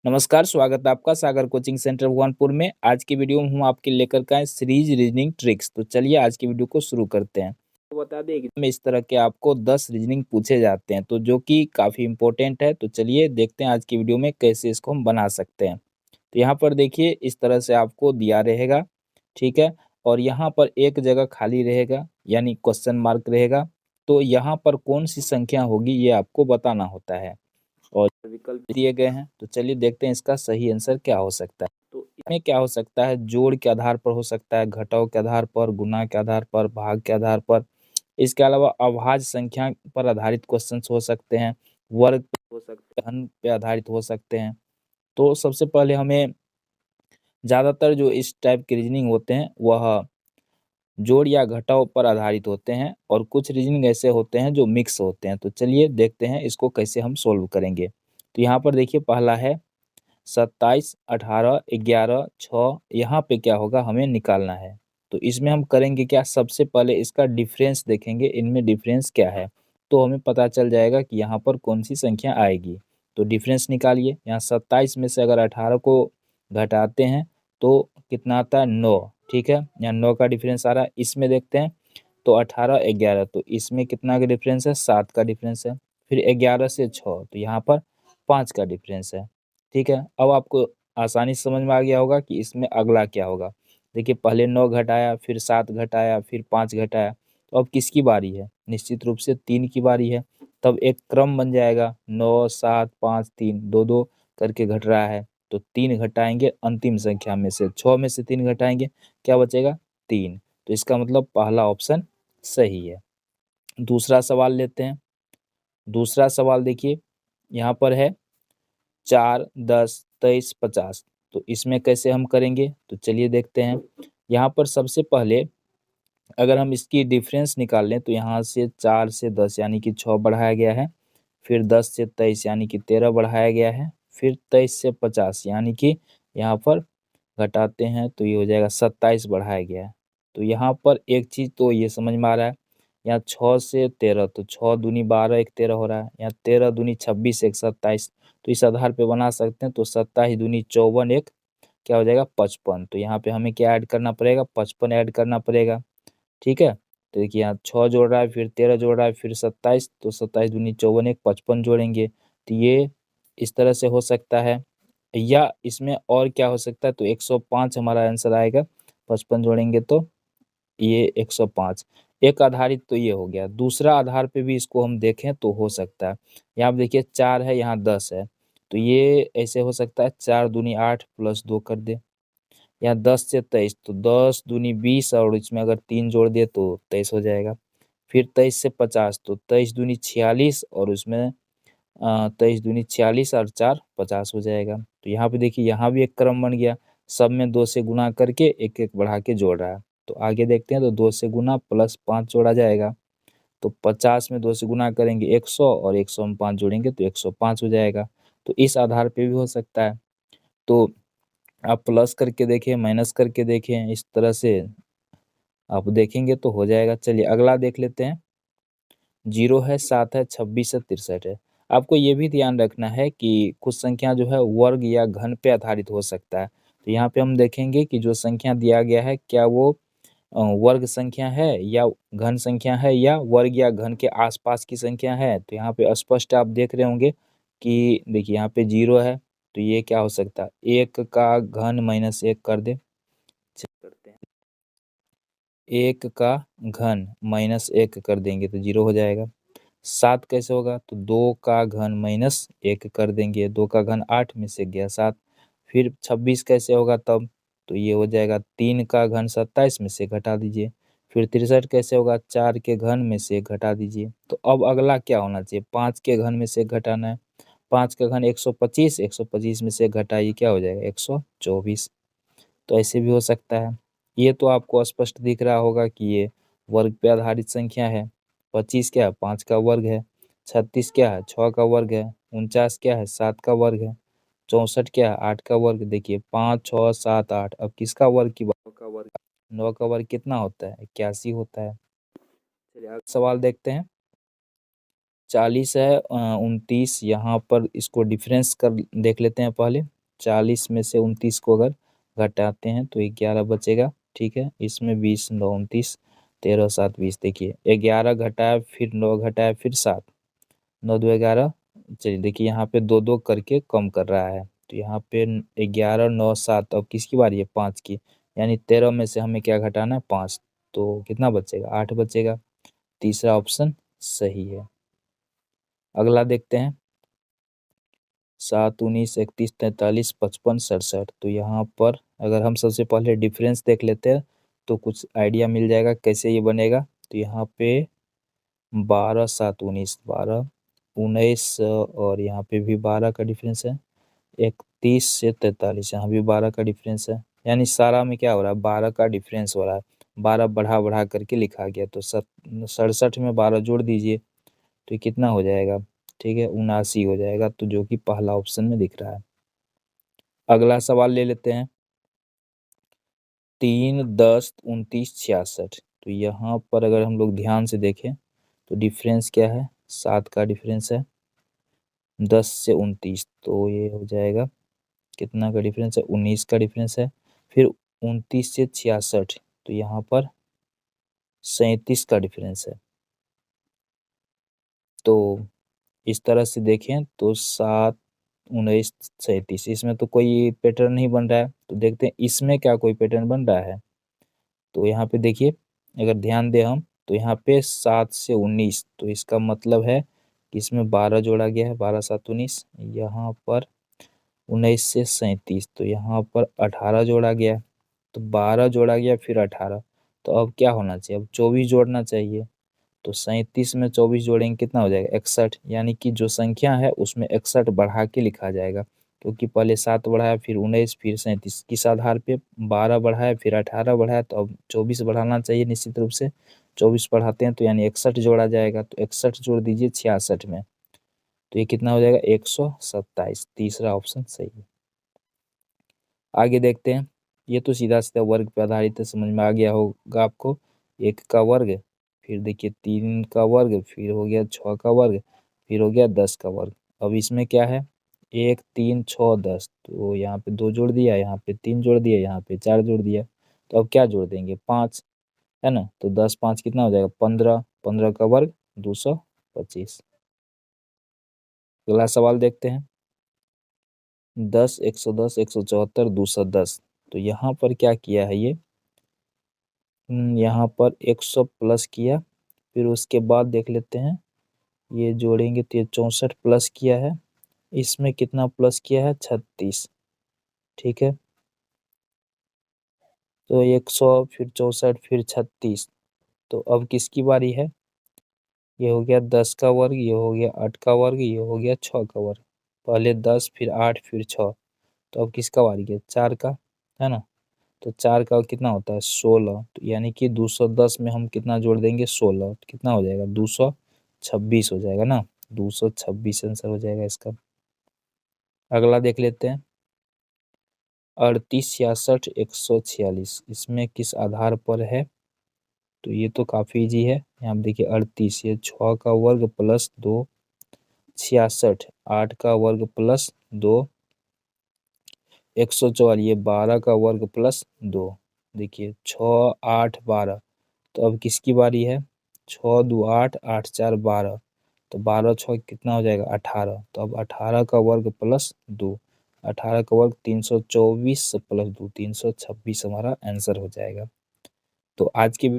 नमस्कार, स्वागत है आपका सागर कोचिंग सेंटर भगवानपुर में। आज की वीडियो में हम आपके लेकर के आए सीरीज रीजनिंग ट्रिक्स। तो चलिए आज की वीडियो को शुरू करते हैं। तो बता दें एग्जाम में इस तरह के आपको 10 रीजनिंग पूछे जाते हैं, तो जो कि काफ़ी इंपॉर्टेंट है। तो चलिए देखते हैं आज की वीडियो में कैसे इसको हम बना सकते हैं। तो यहाँ पर देखिए इस तरह से आपको दिया रहेगा, ठीक है। और यहाँ पर एक जगह खाली रहेगा यानी क्वेश्चन मार्क रहेगा। तो यहाँ पर कौन सी संख्या होगी ये आपको बताना होता है और विकल्प दिए गए हैं। तो चलिए देखते हैं इसका सही आंसर क्या हो सकता है। तो इसमें क्या हो सकता है, जोड़ के आधार पर हो सकता है, घटाव के आधार पर, गुना के आधार पर, भाग के आधार पर। इसके अलावा अभाज्य संख्या पर आधारित क्वेश्चंस हो सकते हैं, वर्ग पे हो सकते हैं, धन पे आधारित हो सकते हैं। तो सबसे पहले हमें ज़्यादातर जो इस टाइप के रीजनिंग होते हैं वह जोड़ या घटाव पर आधारित होते हैं और कुछ रीजनिंग ऐसे होते हैं जो मिक्स होते हैं। तो चलिए देखते हैं इसको कैसे हम सोल्व करेंगे। तो यहाँ पर देखिए पहला है 27, 18, 11, 6। यहाँ पे क्या होगा हमें निकालना है। तो इसमें हम करेंगे क्या, सबसे पहले इसका डिफरेंस देखेंगे, इनमें डिफरेंस क्या है। तो हमें पता चल जाएगा कि यहाँ पर कौन सी संख्या आएगी। तो डिफरेंस निकालिए। यहाँ 27 में से अगर 18 को घटाते हैं तो कितना आता है, 9। ठीक है, यहाँ 9 का डिफरेंस आ रहा है। इसमें देखते हैं तो 18, 11, तो इसमें कितना का डिफरेंस है, 7 का डिफरेंस है। फिर 11 से 6, तो यहाँ पर 5 का डिफरेंस है। ठीक है, अब आपको आसानी से समझ में आ गया होगा कि इसमें अगला क्या होगा। देखिए पहले 9 घटाया, फिर 7 घटाया, फिर 5 घटाया। तो अब किसकी बारी है, निश्चित रूप से 3 की बारी है। तब एक क्रम बन जाएगा, 9, 7, 5, 3, 2-2 करके घट रहा है। तो 3 घटाएंगे अंतिम संख्या में से, 6 में से 3 घटाएंगे, क्या बचेगा, 3। तो इसका मतलब पहला ऑप्शन सही है। दूसरा सवाल लेते हैं। दूसरा सवाल देखिए यहाँ पर है 4, 10, 23, 50। तो इसमें कैसे हम करेंगे, तो चलिए देखते हैं। यहाँ पर सबसे पहले अगर हम इसकी डिफरेंस निकाल लें तो यहाँ से 4 से 10 यानी कि 6 बढ़ाया गया है। फिर 10 से 23 यानी कि 13 बढ़ाया गया है। फिर 23 से 50 यानी कि यहाँ पर घटाते हैं तो ये हो जाएगा 27 बढ़ाया गया है। तो यहाँ पर एक चीज़ तो ये समझ में आ रहा है, यहाँ 6 से 13, तो 6 दूनी 12, एक 13 हो रहा है। यहाँ 13 दूनी 26, एक 27। तो इस आधार पे बना सकते हैं। तो 27 दूनी 54, एक क्या हो जाएगा, 55। तो यहाँ पे हमें क्या ऐड करना पड़ेगा, 55 ऐड करना पड़ेगा। ठीक है, तो देखिए यहाँ 6 जोड़ रहा है, फिर 13 जोड़ रहा है, फिर 27। तो 27 दूनी 54, एक 55 जोड़ेंगे। तो ये इस तरह से हो सकता है, या इसमें और क्या हो सकता है, तो 105 हमारा आंसर आएगा। 55 जोड़ेंगे तो ये 105। एक आधारित तो ये हो गया। दूसरा आधार पे भी इसको हम देखें तो हो सकता है। यहाँ पे देखिए 4 है, यहाँ 10 है। तो ये ऐसे हो सकता है, 4 दूनी 8 प्लस 2 कर दे। यहाँ 10 से 23, तो 10 दूनी 20 और इसमें अगर 3 जोड़ दिए तो 23 हो जाएगा। फिर 23 से 50, तो 23 दूनी 46 और उसमें 23 दूनी 46 और 4 50 हो जाएगा। तो यहाँ पे देखिए यहाँ भी एक क्रम बन गया, सब में 2 से गुना करके एक एक बढ़ा के जोड़ रहा है। तो आगे देखते हैं, तो 2 से गुना प्लस 5 जोड़ा जाएगा। तो 50 में 2 से गुना करेंगे 100 और 100 में 5 जोड़ेंगे तो 105 हो जाएगा। तो इस आधार पे भी हो सकता है। तो आप प्लस करके देखें, माइनस करके देखें, इस तरह से आप देखेंगे तो हो जाएगा। चलिए अगला देख लेते हैं। 0 है, 7 है, 26 है, 63 है। आपको ये भी ध्यान रखना है कि कुछ संख्या जो है वर्ग या घन पे आधारित हो सकता है। तो यहाँ पे हम देखेंगे कि जो संख्या दिया गया है क्या वो वर्ग संख्या है या घन संख्या है, या वर्ग या घन के आसपास की संख्या है। तो यहाँ पे स्पष्ट आप देख रहे होंगे कि देखिए यहाँ पे 0 है, तो ये क्या हो सकता है, 1 का घन माइनस 1 कर दे। चेक करते हैं, 1 का घन माइनस 1 कर देंगे तो 0 हो जाएगा। 7 कैसे होगा, तो 2 का घन माइनस 1 कर देंगे, 2 का घन 8 में से गया 7। फिर 26 कैसे होगा तब, तो ये हो जाएगा 3 का घन 27 में से घटा दीजिए। फिर 63 कैसे होगा, 4 के घन में से घटा दीजिए। तो अब अगला क्या होना चाहिए, 5 के घन में से घटाना है। 5 का घन 125, 125 में से घटाइए, क्या हो जाएगा, 124। तो ऐसे भी हो सकता है। ये तो आपको स्पष्ट दिख रहा होगा कि ये वर्ग पे आधारित संख्या है। 25 क्या है, 5 का वर्ग है। 36 क्या है, 6 का वर्ग है। 49 क्या है, 7 का वर्ग है। 64 क्या है, 8 का वर्ग। देखिए 5, 6, 7, 8, अब किसका वर्ग की बात, 9 का वर्ग कितना होता है, 81 होता है। चलिए अगला सवाल देखते हैं। 40 है 29, यहाँ पर इसको डिफरेंस कर देख लेते हैं पहले। 40 में से 29 को अगर घटाते हैं तो 11 बचेगा, ठीक है। इसमें 20 9 29 13 7 20, देखिए 11 घटाया फिर 9 घटाया फिर 7, 9 2 11। चलिए देखिए यहाँ पे 2 2 करके कम कर रहा है, तो यहाँ पे 11 9 7, अब किसकी बारी है 5 की, यानी 13 में से हमें क्या घटाना है 5, तो कितना बचेगा 8 बचेगा। तीसरा ऑप्शन सही है। अगला देखते हैं 7 19 31 43 55 67। तो यहाँ पर अगर हम सबसे पहले डिफरेंस देख लेते हैं तो कुछ आइडिया मिल जाएगा कैसे ये बनेगा। तो यहाँ पे 12 7 19 12 19 और यहाँ पे भी 12 का डिफरेंस है। 31 से 43 यहाँ भी 12 का डिफरेंस है, यानी सारा में क्या हो रहा है 12 का डिफरेंस हो रहा है। 12 बढ़ा बढ़ा करके लिखा गया, तो 67 में 12 जोड़ दीजिए तो ये कितना हो जाएगा, ठीक है 79 हो जाएगा, तो जो कि पहला ऑप्शन में दिख रहा है। अगला सवाल ले लेते हैं 3 10 29 66। तो यहाँ पर अगर हम लोग ध्यान से देखें तो डिफरेंस क्या है 7 का डिफरेंस है। 10 से 29 तो ये हो जाएगा कितना का डिफरेंस है 19 का डिफरेंस है। फिर 29 से 66 तो यहाँ पर 37 का डिफरेंस है। तो इस तरह से देखें तो 7 19 37, इसमें तो कोई पैटर्न नहीं बन रहा है, तो देखते हैं इसमें क्या कोई पैटर्न बन रहा है। तो यहाँ पे देखिए अगर ध्यान दें हम तो यहाँ पे 7 से 19, तो इसका मतलब है कि इसमें 12 जोड़ा गया है, 12 7 19। यहाँ पर 19 से 37 तो यहाँ पर 18 जोड़ा गया है, तो 12 जोड़ा गया फिर 18, तो अब क्या होना चाहिए, अब 24 जोड़ना चाहिए। तो 37 में 24 जोड़ेंगे कितना हो जाएगा 61, यानी कि जो संख्या है उसमें 61 बढ़ा के लिखा जाएगा, क्योंकि पहले 7 बढ़ाया फिर 19 फिर 37, किस आधार पे 12 बढ़ाया फिर 18 बढ़ाया, तो अब 24 बढ़ाना चाहिए निश्चित रूप से। 24 बढ़ाते हैं तो यानी 61 जोड़ा जाएगा, तो 61 जोड़ दीजिए 66 में, तो ये कितना हो जाएगा 127। तीसरा ऑप्शन सही है। आगे देखते हैं, ये तो सीधा सीधा वर्ग पे आधारित है, समझ में आ गया होगा आपको। 1 का वर्ग, फिर देखिए 3 का वर्ग, फिर हो गया 6 का वर्ग, फिर हो गया 10 का वर्ग। अब इसमें क्या है 1 3 6 10, तो यहाँ पे 2 जोड़ दिया, यहाँ पे 3 जोड़ दिया, यहाँ पे 4 जोड़ दिया, तो अब क्या जोड़ देंगे 5, है ना। तो 10 5 कितना हो जाएगा 15, 15 का वर्ग 225। अगला सवाल देखते हैं 10 110 174 210। तो यहाँ पर क्या किया है ये, यहाँ पर 100 प्लस किया, फिर उसके बाद देख लेते हैं ये जोड़ेंगे तो ये 64 प्लस किया है, इसमें कितना प्लस किया है 36, ठीक है। तो 100 फिर 64 फिर 36, तो अब किसकी बारी है, ये हो गया 10 का वर्ग, ये हो गया 8 का वर्ग, ये हो गया 6 का वर्ग। पहले 10 फिर 8 फिर 6, तो अब किसका बारी है 4 का, है ना। तो 4 का कितना होता है 16, तो यानी कि 210 में हम कितना जोड़ देंगे 16, तो कितना हो जाएगा 226 हो जाएगा ना, 226 आंसर हो जाएगा इसका। अगला देख लेते हैं 38 66 146, इसमें किस आधार पर है। तो ये तो काफ़ी इजी है, यहाँ पे देखिए 38 ये 6 का वर्ग प्लस 2, 66 8 का वर्ग प्लस 2, 144 ये 12 का वर्ग प्लस 2। देखिए 6 8 12, तो अब किसकी बारी है 6 2 8 8 4 12, तो 12 6 कितना हो जाएगा 18, तो अब 18 का वर्ग प्लस 2, 18 का वर्ग 324 प्लस 2 326 हमारा आंसर हो जाएगा। तो आज की